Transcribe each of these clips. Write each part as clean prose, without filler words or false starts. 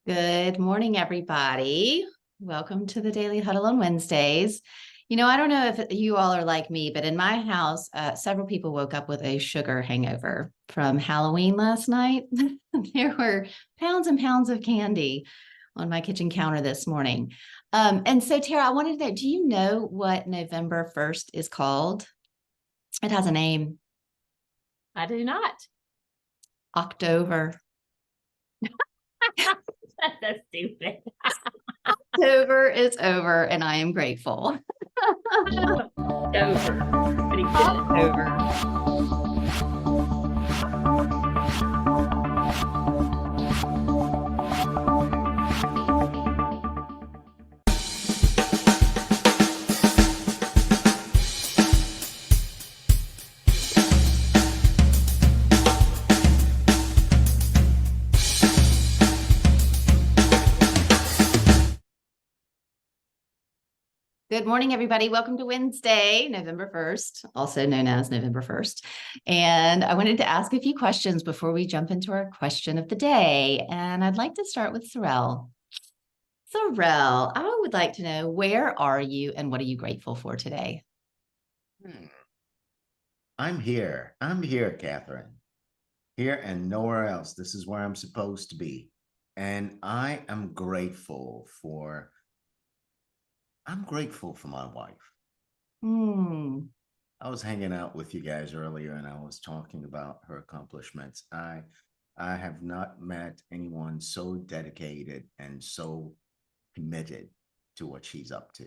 Good morning, everybody. Welcome to the Daily Huddle on Wednesdays. I don't know if you all are like me, but in my house, several people woke up with a sugar hangover from Halloween last night. There were pounds and pounds of candy on my kitchen counter this morning. And so, Tara, I wanted to know, do you know what November 1st is called? It has a name. I do not. October. That's so stupid. October is over, and I am grateful. Over. Pretty good. Over. Good morning, everybody. Welcome to Wednesday, November 1st, also known as November 1st. And I wanted to ask a few questions before we jump into our question of the day. And I'd like to start with Sorrel. Sorrel, I would like to know, where are you and what are you grateful for today? I'm here, Kathryn. Here and nowhere else. This is where I'm supposed to be. And I'm grateful for my wife. I was hanging out with you guys earlier and I was talking about her accomplishments. I have not met anyone so dedicated and so committed to what she's up to.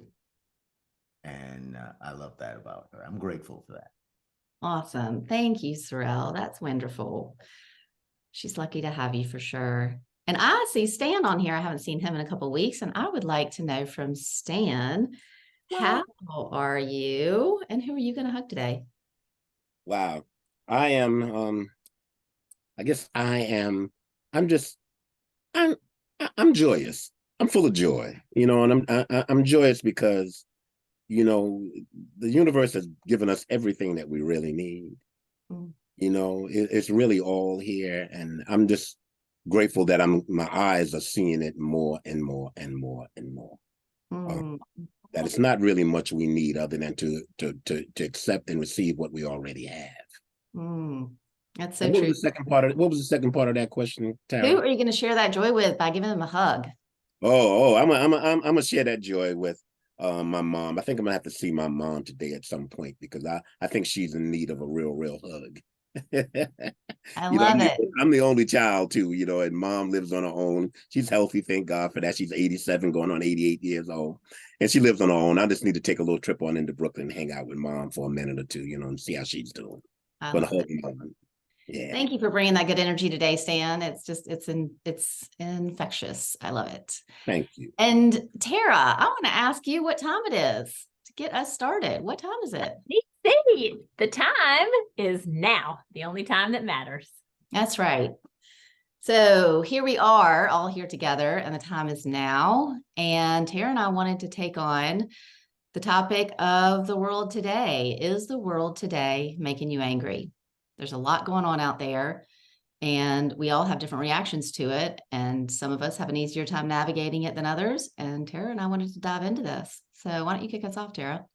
And I love that about her. I'm grateful for that. Awesome. Thank you, Sorrel. That's wonderful. She's lucky to have you for sure. And I see Stan on here. I haven't seen him in a couple of weeks, and I would like to know from Stan, how are you and who are you going to hug today? Wow. I am I guess I'm joyous. I'm full of joy, and I'm joyous because the universe has given us everything that we really need. It's really all here, and I'm just grateful that my eyes are seeing it more and more and more and more. That it's not really much we need other than to accept and receive what we already have. That's so what true. Was the second part of that question, Tara? Who are you going to share that joy with by giving them a hug? I'm gonna share that joy with my mom. I think I'm gonna have to see my mom today at some point because I think she's in need of a real hug. I love it. I'm the only child too, and mom lives on her own. She's healthy, thank God for that. She's 87, going on 88 years old, and she lives on her own. I just need to take a little trip on into Brooklyn and hang out with mom for a minute or two, and see how she's doing. Yeah. Thank you for bringing that good energy today, Stan. It's infectious. I love it. Thank you. And Tara, I want to ask you what time it is to get us started. What time is it? The time is now, the only time that matters. That's right. So here we are all here together and the time is now. And Tara and I wanted to take on the topic of the world today. Is the world today making you angry? There's a lot going on out there and we all have different reactions to it. And some of us have an easier time navigating it than others. And Tara and I wanted to dive into this. So why don't you kick us off, Tara?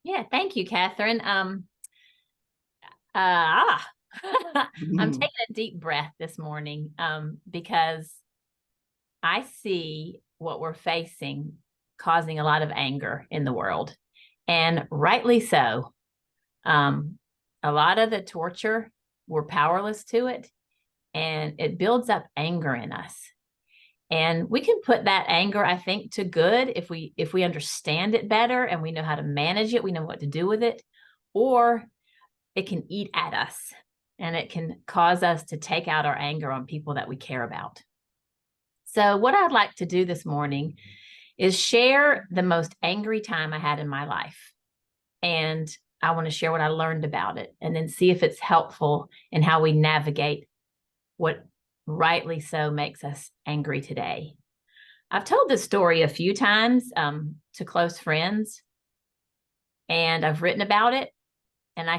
Yeah, thank you, Kathryn. I'm taking a deep breath this morning because I see what we're facing causing a lot of anger in the world, and rightly so. A lot of the torture, we're powerless to it, and it builds up anger in us. And we can put that anger, I think, to good if we understand it better and we know how to manage it, we know what to do with it, or it can eat at us and it can cause us to take out our anger on people that we care about. So what I'd like to do this morning is share the most angry time I had in my life. And I want to share what I learned about it and then see if it's helpful in how we navigate what rightly so makes us angry today. I've told this story a few times to close friends, and I've written about it, and I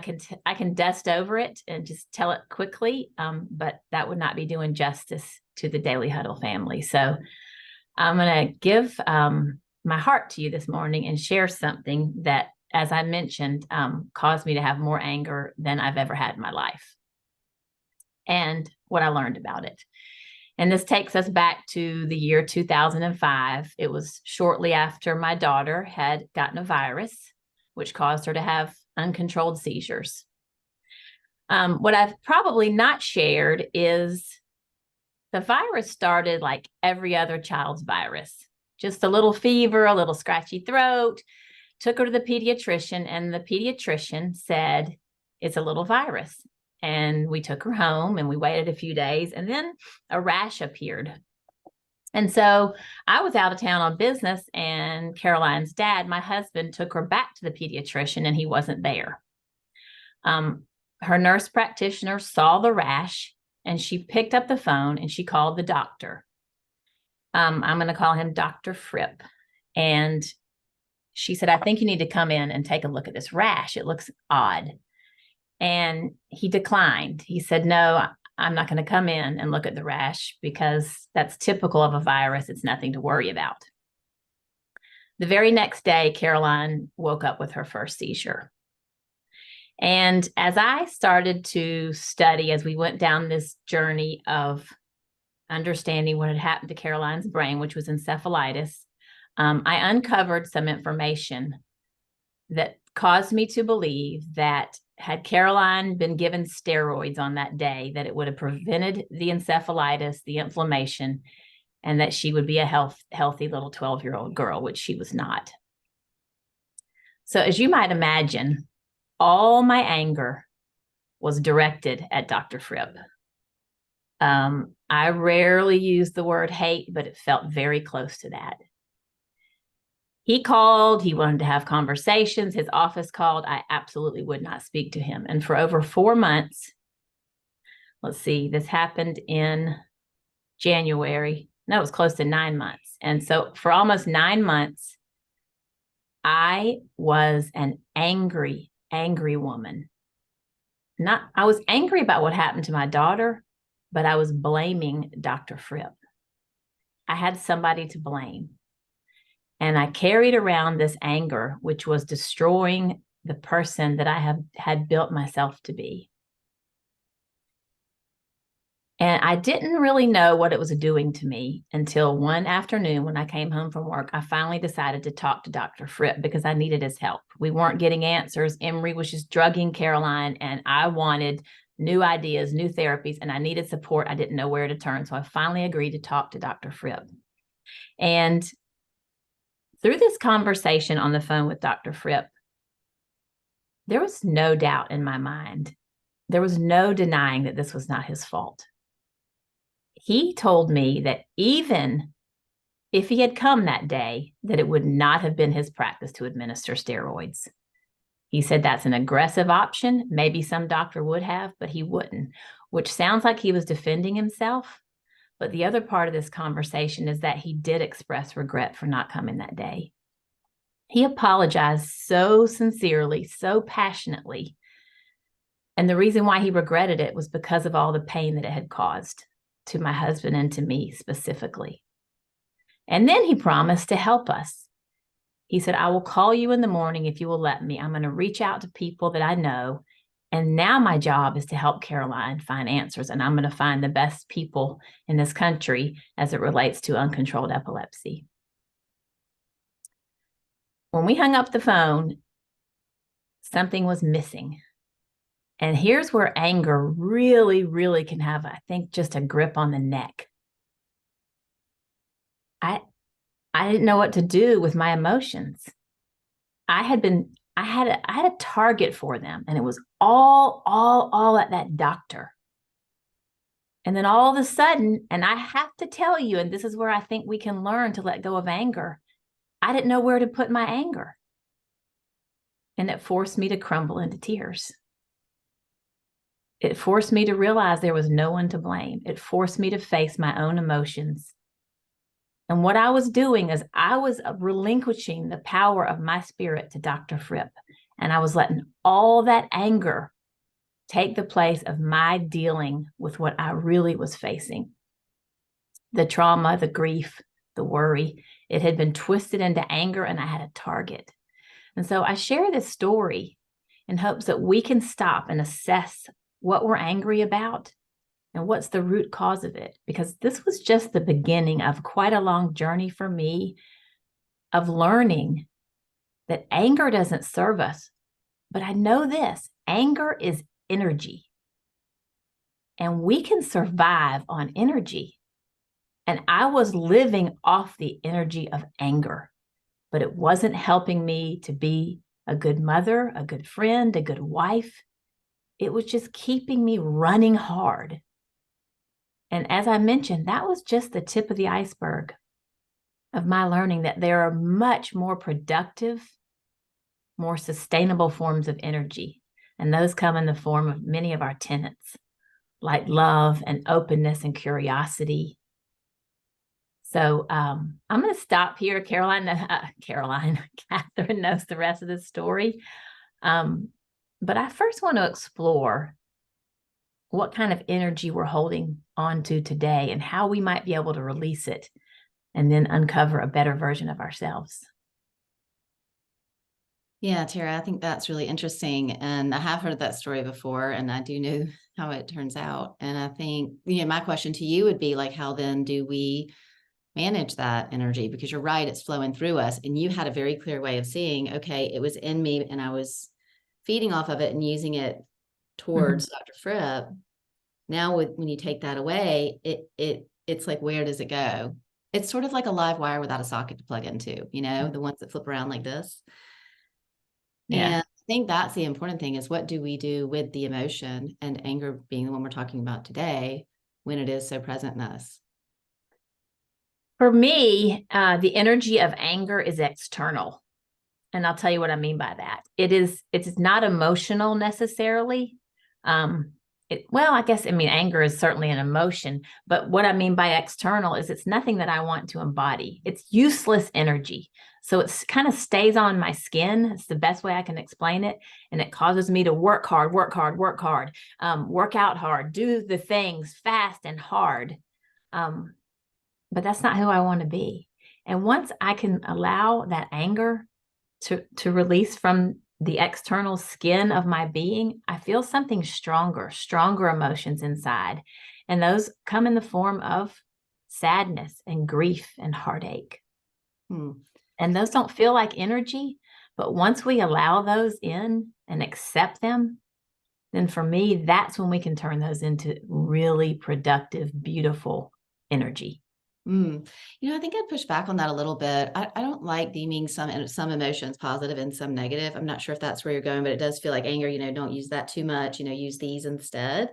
can dust over it and just tell it quickly, but that would not be doing justice to the Daily Huddle family. So I'm going to give my heart to you this morning and share something that, as I mentioned, caused me to have more anger than I've ever had in my life, and what I learned about it. And this takes us back to the year 2005. It was shortly after my daughter had gotten a virus, which caused her to have uncontrolled seizures. What I've probably not shared is the virus started like every other child's virus, just a little fever, a little scratchy throat. Took her to the pediatrician, and the pediatrician said, it's a little virus. And we took her home and we waited a few days, and then a rash appeared. And so I was out of town on business, and Caroline's dad, my husband, took her back to the pediatrician, and he wasn't there. Her nurse practitioner saw the rash, and she picked up the phone and she called the doctor. I'm going to call him Dr. Fripp. And she said, I think you need to come in and take a look at this rash. It looks odd. And he declined. He said, no, I'm not going to come in and look at the rash because that's typical of a virus. It's nothing to worry about. The very next day, Caroline woke up with her first seizure. And as I started to study, as we went down this journey of understanding what had happened to Caroline's brain, which was encephalitis, I uncovered some information that caused me to believe that had Caroline been given steroids on that day, that it would have prevented the encephalitis, the inflammation, and that she would be a healthy little 12-year-old girl, which she was not. So as you might imagine, all my anger was directed at Dr. Fripp. I rarely use the word hate, but it felt very close to that. He called, he wanted to have conversations, his office called, I absolutely would not speak to him. And for over 4 months, let's see, this happened in January. No, it was close to 9 months. And so for almost 9 months, I was an angry woman. I was angry about what happened to my daughter, but I was blaming Dr. Fripp. I had somebody to blame. And I carried around this anger, which was destroying the person that I had built myself to be. And I didn't really know what it was doing to me until one afternoon when I came home from work. I finally decided to talk to Dr. Fripp because I needed his help. We weren't getting answers. Emery was just drugging Caroline, and I wanted new ideas, new therapies, and I needed support. I didn't know where to turn. So I finally agreed to talk to Dr. Fripp. And through this conversation on the phone with Dr. Fripp, there was no doubt in my mind. There was no denying that this was not his fault. He told me that even if he had come that day, that it would not have been his practice to administer steroids. He said that's an aggressive option. Maybe some doctor would have, but he wouldn't, which sounds like he was defending himself. But the other part of this conversation is that he did express regret for not coming that day. He apologized so sincerely, so passionately. And the reason why he regretted it was because of all the pain that it had caused to my husband and to me specifically. And then he promised to help us. He said, I will call you in the morning if you will let me. I'm going to reach out to people that I know. And now my job is to help Caroline find answers. And I'm going to find the best people in this country as it relates to uncontrolled epilepsy. When we hung up the phone, something was missing. And here's where anger really, really can have, I think, just a grip on the neck. I didn't know what to do with my emotions. I had a target for them, and it was all at that doctor. And then all of a sudden, and I have to tell you, and this is where I think we can learn to let go of anger, I didn't know where to put my anger. And it forced me to crumble into tears. It forced me to realize there was no one to blame. It forced me to face my own emotions. And what I was doing is I was relinquishing the power of my spirit to Dr. Fripp. And I was letting all that anger take the place of my dealing with what I really was facing. The trauma, the grief, the worry. It had been twisted into anger, and I had a target. And so I share this story in hopes that we can stop and assess what we're angry about and what's the root cause of it. Because this was just the beginning of quite a long journey for me of learning that anger doesn't serve us. But I know this, anger is energy. And we can survive on energy. And I was living off the energy of anger, but it wasn't helping me to be a good mother, a good friend, a good wife. It was just keeping me running hard. And as I mentioned, that was just the tip of the iceberg of my learning that there are much more productive, more sustainable forms of energy. And those come in the form of many of our tenets, like love and openness and curiosity. So I'm going to stop here. Kathryn knows the rest of the story. But I first want to explore what kind of energy we're holding on to today and how we might be able to release it and then uncover a better version of ourselves. Yeah, Tara, I think that's really interesting. And I have heard that story before, and I do know how it turns out. And I think, my question to you would be like, how then do we manage that energy? Because you're right, it's flowing through us. And you had a very clear way of seeing, okay, it was in me and I was feeding off of it and using it towards Dr. Fripp. Now when you take that away, it's like, where does it go? It's sort of like a live wire without a socket to plug into, the ones that flip around like this. Yeah. And I think that's the important thing is what do we do with the emotion, and anger being the one we're talking about today when it is so present in us? For me, the energy of anger is external. And I'll tell you what I mean by that. It's not emotional necessarily. Anger is certainly an emotion, but what I mean by external is it's nothing that I want to embody. It's useless energy. So it kind of stays on my skin. It's the best way I can explain it. And it causes me to work hard, work out hard, do the things fast and hard. But that's not who I want to be. And once I can allow that anger to release from the external skin of my being, I feel something stronger emotions inside. And those come in the form of sadness and grief and heartache. And those don't feel like energy, but once we allow those in and accept them, then for me, that's when we can turn those into really productive, beautiful energy. I think I'd push back on that a little bit. I don't like deeming some emotions positive and some negative. I'm not sure if that's where you're going, but it does feel like anger, don't use that too much, use these instead.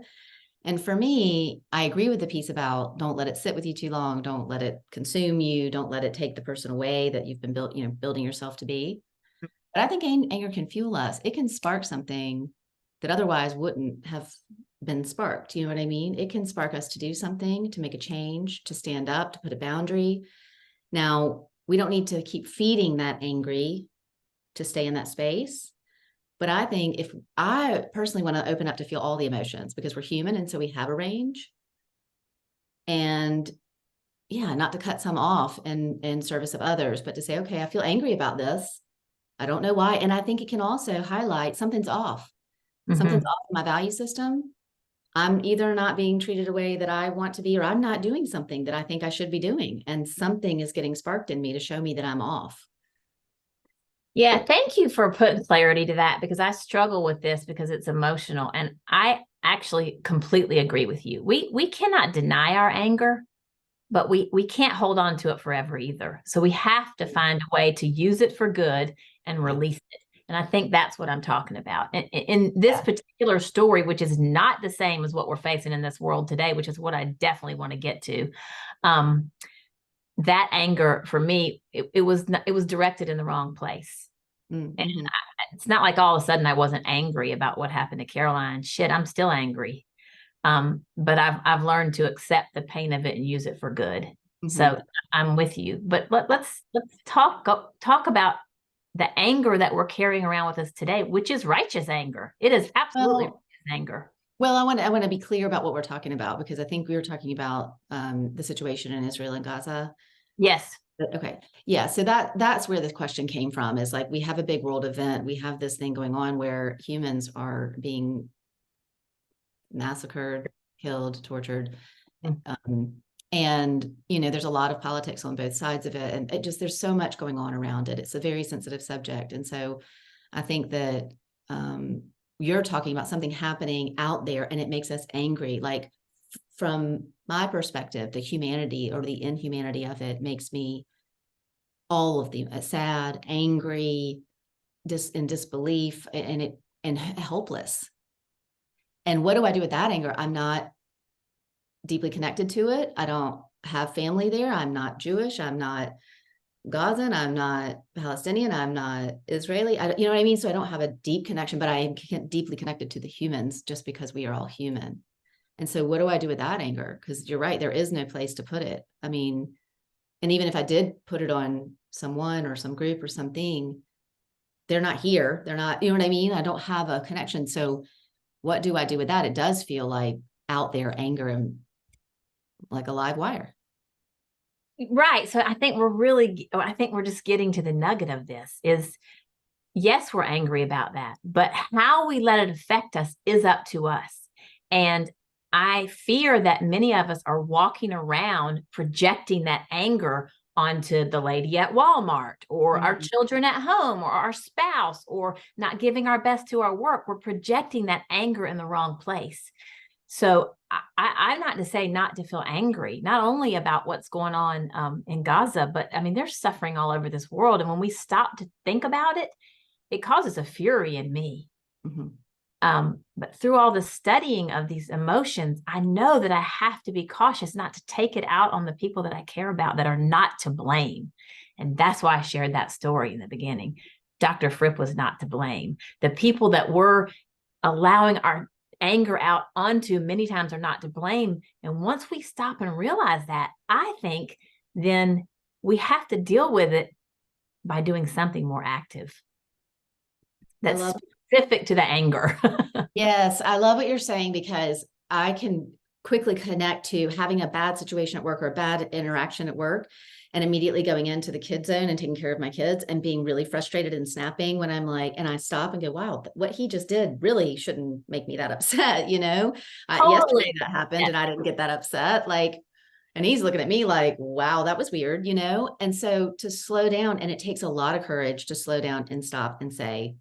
And for me, I agree with the piece about don't let it sit with you too long. Don't let it consume you. Don't let it take the person away that you've been building yourself to be. But I think anger can fuel us. It can spark something that otherwise wouldn't have been sparked. You know what I mean? It can spark us to do something, to make a change, to stand up, to put a boundary. Now, we don't need to keep feeding that angry to stay in that space. But I think if I personally want to open up to feel all the emotions because we're human. And so we have a range. And not to cut some off in service of others, but to say, okay, I feel angry about this. I don't know why. And I think it can also highlight something's off. Something's off in my value system. I'm either not being treated a way that I want to be, or I'm not doing something that I think I should be doing. And something is getting sparked in me to show me that I'm off. Yeah, thank you for putting clarity to that, because I struggle with this because it's emotional. And I actually completely agree with you. We cannot deny our anger, but we can't hold on to it forever either. So we have to find a way to use it for good and release it. And I think that's what I'm talking about. In this particular story, which is not the same as what we're facing in this world today, which is what I definitely want to get to. That anger for me, it was directed in the wrong place. And it's not like all of a sudden I wasn't angry about what happened to Caroline. Shit, I'm still angry. But I've learned to accept the pain of it and use it for good. So I'm with you. But let's talk about the anger that we're carrying around with us today, which is righteous anger. It is absolutely righteous anger. Well, I want to be clear about what we're talking about, because I think we were talking about the situation in Israel and Gaza. Yes. Okay. Yeah. So that's where this question came from, is like, we have a big world event. We have this thing going on where humans are being massacred, killed, tortured. And, there's a lot of politics on both sides of it. And there's so much going on around it. It's a very sensitive subject. And so I think that you're talking about something happening out there and it makes us angry. Like, from my perspective, the humanity or the inhumanity of it makes me all of the sad, angry, in disbelief, and helpless. And what do I do with that anger? I'm not deeply connected to it. I don't have family there. I'm not Jewish. I'm not Gazan. I'm not Palestinian. I'm not Israeli. You know what I mean? So I don't have a deep connection, but I am deeply connected to the humans, just because we are all human. And so what do I do with that anger? Because you're right, there is no place to put it. I mean, and even if I did put it on someone or some group or something, they're not here. They're not, you know what I mean? I don't have a connection. So what do I do with that? It does feel like out there anger and like a live wire. Right. So I think we're just getting to the nugget of this is, yes, we're angry about that, but how we let it affect us is up to us. And I fear that many of us are walking around projecting that anger onto the lady at Walmart, or our children at home, or our spouse, or not giving our best to our work. We're projecting that anger in the wrong place. So I'm not to say not to feel angry, not only about what's going on in Gaza, but I mean, there's suffering all over this world. And when we stop to think about it, it causes a fury in me. But through all the studying of these emotions, I know that I have to be cautious not to take it out on the people that I care about that are not to blame. And that's why I shared that story in the beginning. Dr. Fripp was not to blame. The people that we're allowing our anger out onto many times are not to blame. And once we stop and realize that, I think then we have to deal with it by doing something more active that's specific to the anger. Yes, I love what you're saying, because I can quickly connect to having a bad situation at work or a bad interaction at work and immediately going into the kid zone and taking care of my kids and being really frustrated and snapping when I'm like, and I stop and go, wow, what he just did really shouldn't make me that upset. Yesterday that happened and I didn't get that upset. Like, and he's looking at me like, wow, that was weird, And so to slow down, and it takes a lot of courage to slow down and stop and say,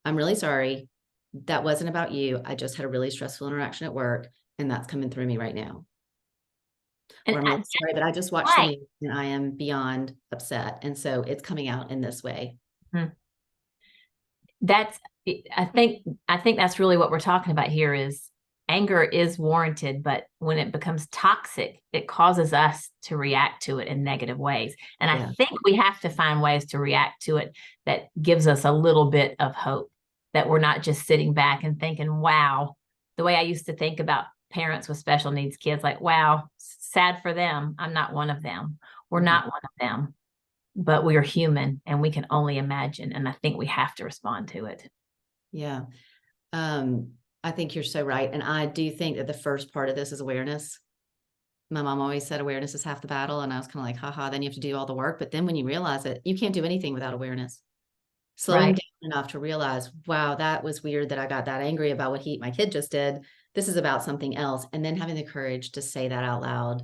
I'm really sorry. That wasn't about you. I just had a really stressful interaction at work, and that's coming through me right now. Or I'm really sorry, but I just watched the news and I am beyond upset. And so it's coming out in this way. I think that's really what we're talking about here is anger is warranted, but when it becomes toxic, it causes us to react to it in negative ways. And I think we have to find ways to react to it that gives us a little bit of hope, that we're not just sitting back and thinking, wow, the way I used to think about parents with special needs kids, like, wow, sad for them. I'm not one of them. We're not one of them, but we are human and we can only imagine. And I think we have to respond to it. Yeah. I think you're so right. And I do think that the first part of this is awareness. My mom always said awareness is half the battle. And I was kind of like, haha, then you have to do all the work. But then when you realize it, you can't do anything without awareness. Slowing down enough to realize, wow, that was weird that I got that angry about what my kid just did. This is about something else. And then having the courage to say that out loud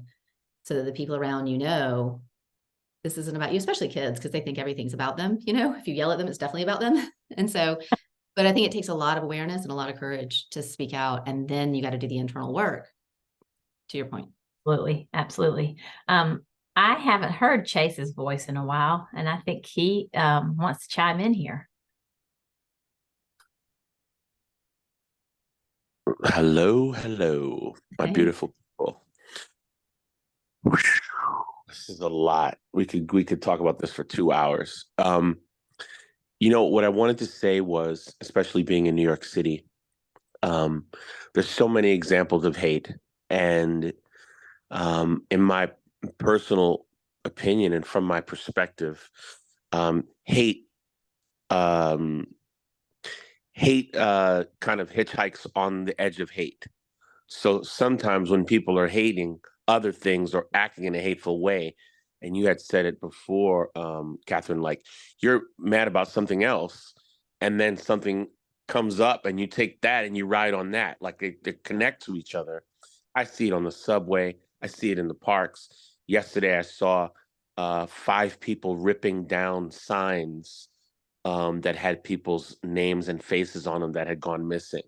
so that the people around this isn't about you, especially kids, because they think everything's about them. If you yell at them, it's definitely about them. And so, but I think it takes a lot of awareness and a lot of courage to speak out. And then you got to do the internal work, to your point. Absolutely. Absolutely. I haven't heard Chase's voice in a while, and I think he wants to chime in here. Hello, my beautiful people. This is a lot. We could talk about this for 2 hours. What I wanted to say was, especially being in New York City, there's so many examples of hate, and in my personal opinion and from my perspective, hate kind of hitchhikes on the edge of hate. So sometimes when people are hating other things or acting in a hateful way, And you had said it before, Kathryn, like you're mad about something else, and then something comes up and you take that and you ride on that, like they connect to each other. I see it on the subway. I see it in the parks. Yesterday, I saw 5 people ripping down signs that had people's names and faces on them that had gone missing,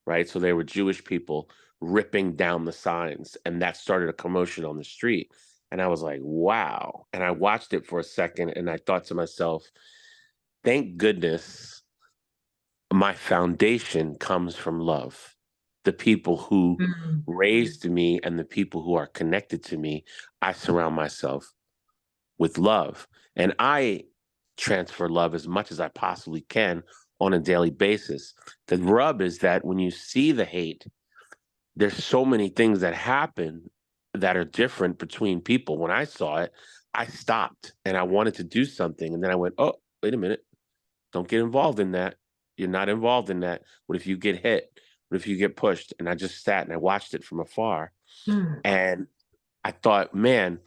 right? So they were Jewish people ripping down the signs, and that started a commotion on the street. And I was like, wow. And I watched it for a second and I thought to myself, thank goodness my foundation comes from love. The people who raised me and the people who are connected to me, I surround myself with love. And I transfer love as much as I possibly can on a daily basis. The rub is that when you see the hate, there's so many things that happen that are different between people. When I saw it, I stopped and I wanted to do something. And then I went, oh, wait a minute. Don't get involved in that. You're not involved in that. What if you get hit? What if you get pushed? And I just sat and I watched it from afar. And I thought, man,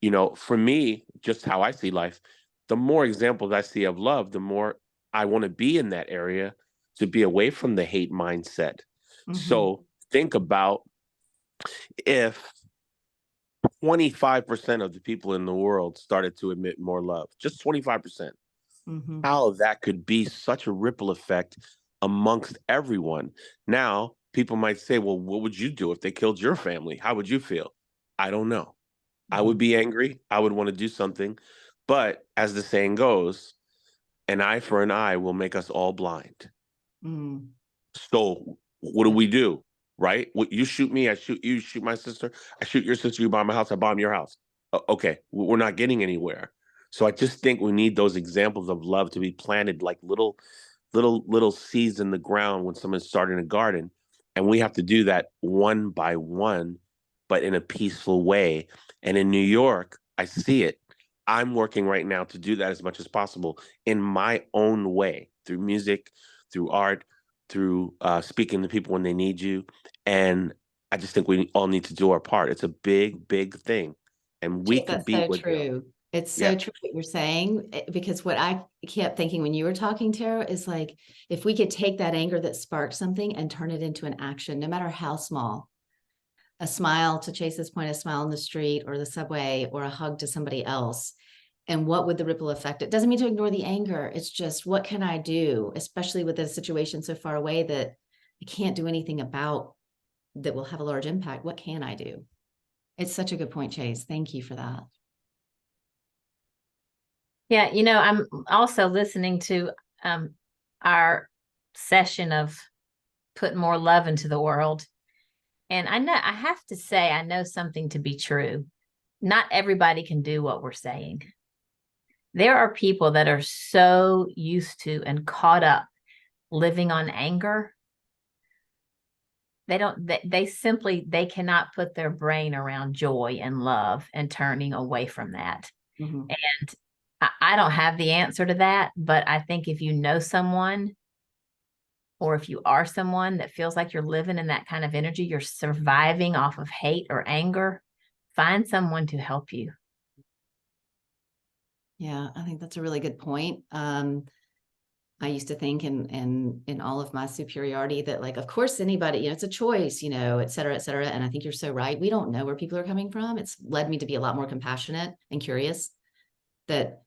you know, for me, just how I see life, the more examples I see of love, the more I want to be in that area to be away from the hate mindset. So think about if 25% of the people in the world started to emit more love, just 25%, how that could be such a ripple effect amongst everyone. Now, people might say, well, what would you do if they killed your family? How would you feel? I don't know. I would be angry. I would want to do something. But as the saying goes, an eye for an eye will make us all blind. So what do? Right? You shoot me, I shoot you, shoot my sister, I shoot your sister, you bomb my house, I bomb your house. Okay, we're not getting anywhere. So I just think we need those examples of love to be planted like little seeds in the ground when someone's starting a garden. And we have to do that one by one, but in a peaceful way. And in New York, I see it. I'm working right now to do that as much as possible in my own way, through music, through art, through speaking to people when they need you. And I just think we all need to do our part. It's a big, big thing. And we can be so true. It's so true what you're saying, because what I kept thinking when you were talking, Tara, is like, if we could take that anger that sparked something and turn it into an action, no matter how small, a smile, to Chase's point, a smile on the street or the subway, or a hug to somebody else. And what would the ripple effect? It doesn't mean to ignore the anger. It's just, what can I do, especially with a situation so far away that I can't do anything about, that will have a large impact? What can I do? It's such a good point, Chase. Thank you for that. Yeah, you know, I'm also listening to our session of putting more love into the world. And I know, I have to say, I know something to be true. Not everybody can do what we're saying. There are people that are so used to and caught up living on anger. They simply cannot put their brain around joy and love and turning away from that. And I don't have the answer to that, but I think if you know someone, or if you are someone that feels like you're living in that kind of energy, you're surviving off of hate or anger, find someone to help you. Yeah, I think that's a really good point. I used to think in all of my superiority that, like, of course, anybody, you know, it's a choice, you know, et cetera, et cetera. And I think you're so right. We don't know where people are coming from. It's led me to be a lot more compassionate and curious, that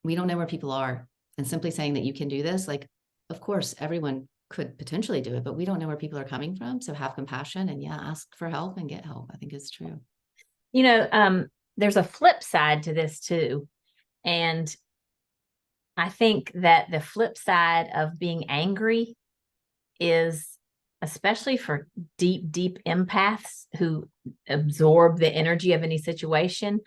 we don't know where people are. And simply saying that you can do this, like, of course, everyone could potentially do it, but we don't know where people are coming from. So have compassion and ask for help and get help. I think it's true. You know, there's a flip side to this too. And I think that the flip side of being angry is, especially for deep, deep empaths who absorb the energy of any situation,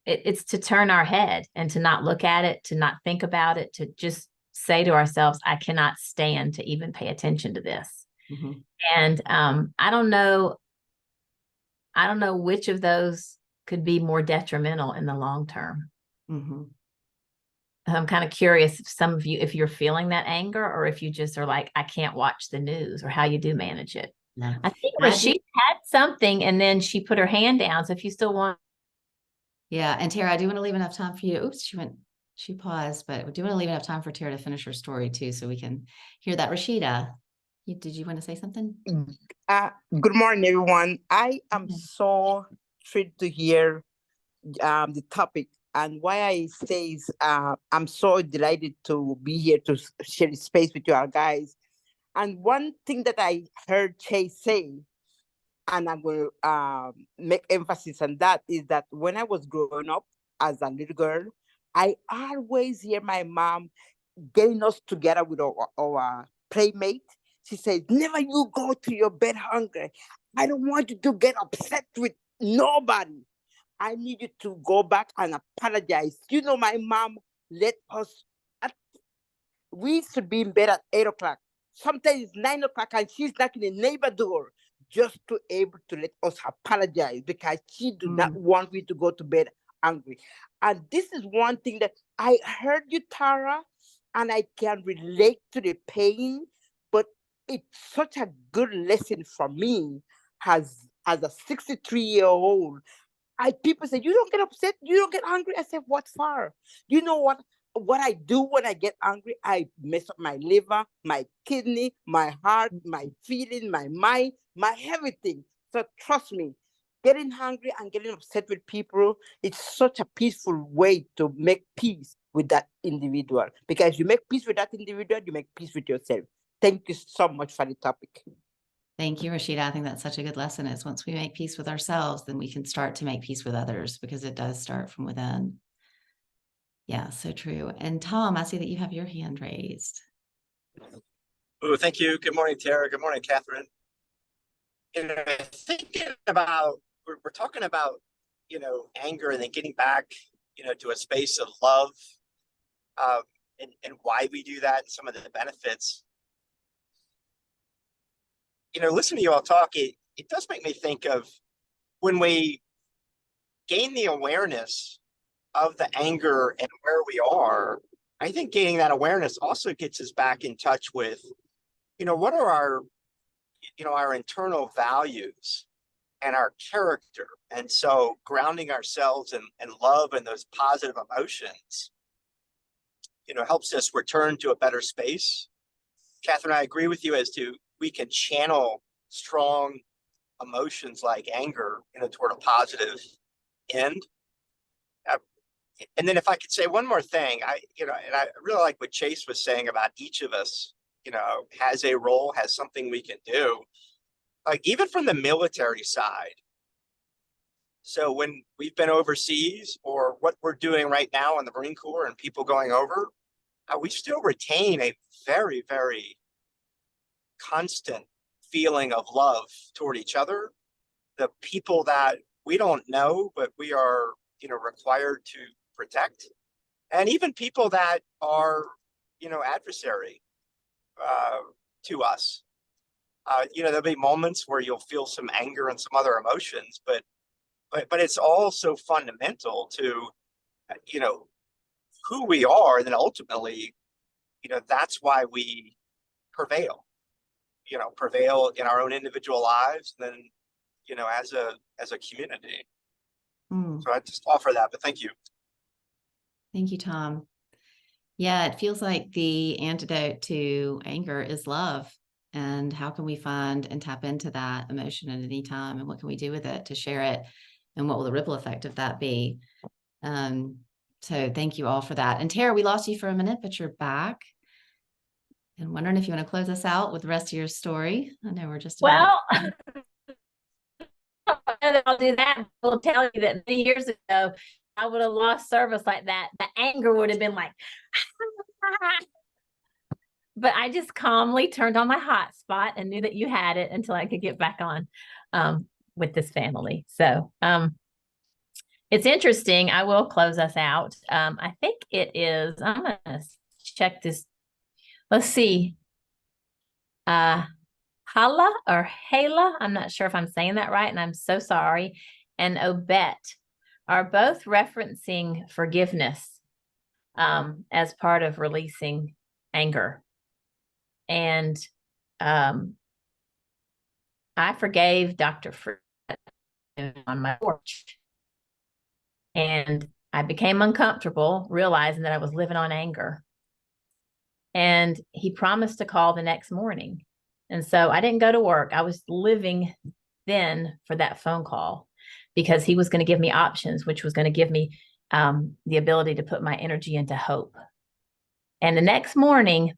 it's to turn our head and to not look at it, to not think about it, to just say to ourselves, I cannot stand to even pay attention to this. And I don't know which of those could be more detrimental in the long term. I'm kind of curious if some of you, if you're feeling that anger, or if you just are like, I can't watch the news, or how you do manage it. I think Rashid had something and then she put her hand down. So if you still want Yeah. And Tara, I do want to leave enough time for you. Oops, she paused, but we do want to leave enough time for Tara to finish her story too, so we can hear that. Rashida, did you want to say something? Good morning, everyone. I am Okay. so thrilled to hear the topic, and why I say is I'm so delighted to be here to share the space with you all guys. And one thing that I heard Chase say, and I will make emphasis on that, is that when I was growing up as a little girl, I always hear my mom getting us together with our playmate. She says, never you go to your bed hungry. I don't want you to get upset with nobody. I need you to go back and apologize. You know, my mom let us, we should be in bed at 8 o'clock. Sometimes it's 9 o'clock and she's knocking the neighbor door just to able to let us apologize, because she do not want me to go to bed angry. And this is one thing that I heard you, Tara, and I can relate to the pain, but it's such a good lesson for me as a 63-year-old. People say, you don't get upset, you don't get angry. I said, what for? You know what I do when I get angry? I mess up my liver, my kidney, my heart, my feeling, my mind, my everything. So trust me, getting angry and getting upset with people, it's such a peaceful way to make peace with that individual. Because you make peace with that individual, you make peace with yourself. Thank you so much for the topic. Thank you, Rashida. I think that's such a good lesson, is once we make peace with ourselves, then we can start to make peace with others, because it does start from within. Yeah, so true. And Tom, I see that you have your hand raised. Oh, thank you. Good morning, Tara. Good morning, Kathryn. Thinking about, we're talking about, anger, and then getting back, to a space of love, and why we do that, and some of the benefits. Listening to you all talk, it does make me think of when we gain the awareness of the anger and where we are. I think gaining that awareness also gets us back in touch with, what are our internal values and our character. And so grounding ourselves in love and those positive emotions, helps us return to a better space. Kathryn, I agree with you as to we can channel strong emotions like anger, toward a positive end. And then if I could say one more thing, and I really like what Chase was saying about each of us, has a role, has something we can do, like even from the military side. So when we've been overseas, or what we're doing right now in the Marine Corps and people going over, we still retain a very, very constant feeling of love toward each other. The people that we don't know, but we are, required to protect, and even people that are, adversary to us. There'll be moments where you'll feel some anger and some other emotions, but it's all so fundamental to, who we are, and then ultimately, that's why we prevail. Prevail in our own individual lives, and then, as a community. So I just offer that, but thank you. Thank you, Tom. Yeah, it feels like the antidote to anger is love. And how can we find and tap into that emotion at any time? And what can we do with it to share it? And what will the ripple effect of that be? So thank you all for that. And Tara, we lost you for a minute, but you're back. And wondering if you want to close us out with the rest of your story. I know we're just Well, I'll do that. I'll tell you that many years ago, I would have lost service like that. The anger would have been like, but I just calmly turned on my hotspot and knew that you had it until I could get back on with this family. So it's interesting. I will close us out. I think it is, I'm going to check this. Let's see. Hala or Hala, I'm not sure if I'm saying that right, and I'm so sorry, and Obet are both referencing forgiveness as part of releasing anger. And I forgave Dr. Fred on my porch. And I became uncomfortable realizing that I was living on anger. And he promised to call the next morning. And so I didn't go to work. I was living then for that phone call because he was going to give me options, which was going to give me the ability to put my energy into hope. And the next morning,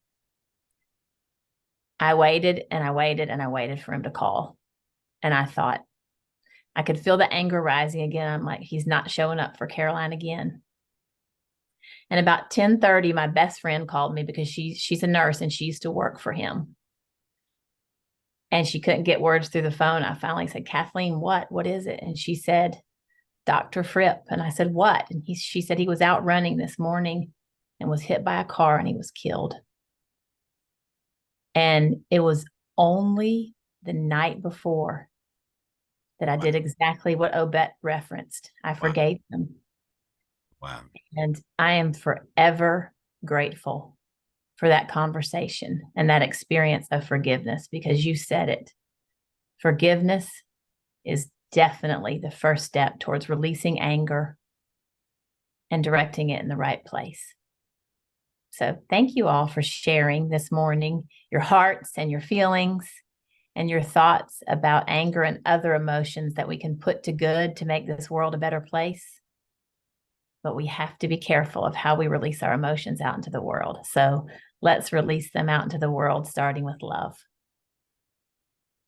I waited and I waited and I waited for him to call. And I thought, I could feel the anger rising again. I'm like, he's not showing up for Caroline again. And about 10:30, my best friend called me because she's a nurse and she used to work for him. And she couldn't get words through the phone. I finally said, Kathleen, what is it? And she said, Dr. Fripp. And I said, what? And she said he was out running this morning and was hit by a car and he was killed. And it was only the night before that I did exactly what Obet referenced. I forgave him. Wow. And I am forever grateful for that conversation and that experience of forgiveness, because you said it. Forgiveness is definitely the first step towards releasing anger and directing it in the right place. So thank you all for sharing this morning your hearts and your feelings and your thoughts about anger and other emotions that we can put to good to make this world a better place. But we have to be careful of how we release our emotions out into the world. So let's release them out into the world, starting with love.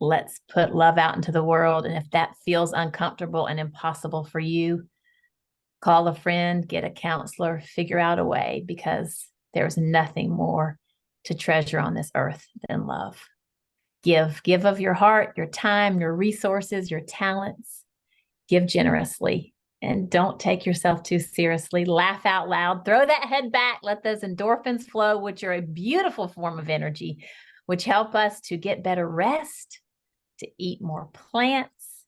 Let's put love out into the world. And if that feels uncomfortable and impossible for you, call a friend, get a counselor, figure out a way, because there's nothing more to treasure on this earth than love. Give of your heart, your time, your resources, your talents. Give generously. And don't take yourself too seriously. Laugh out loud. Throw that head back. Let those endorphins flow, which are a beautiful form of energy, which help us to get better rest, to eat more plants,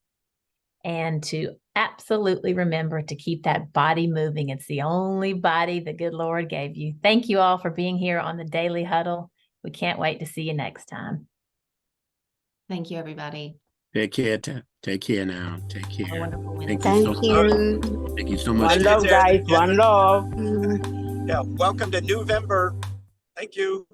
and to absolutely remember to keep that body moving. It's the only body the good Lord gave you. Thank you all for being here on the Daily Huddle. We can't wait to see you next time. Thank you, everybody. Take care. Take care now. Take Have a care. wonderful Thank Wednesday. you so much. Thank you so much. One love, guys. One love. Yeah, welcome to November. Thank you.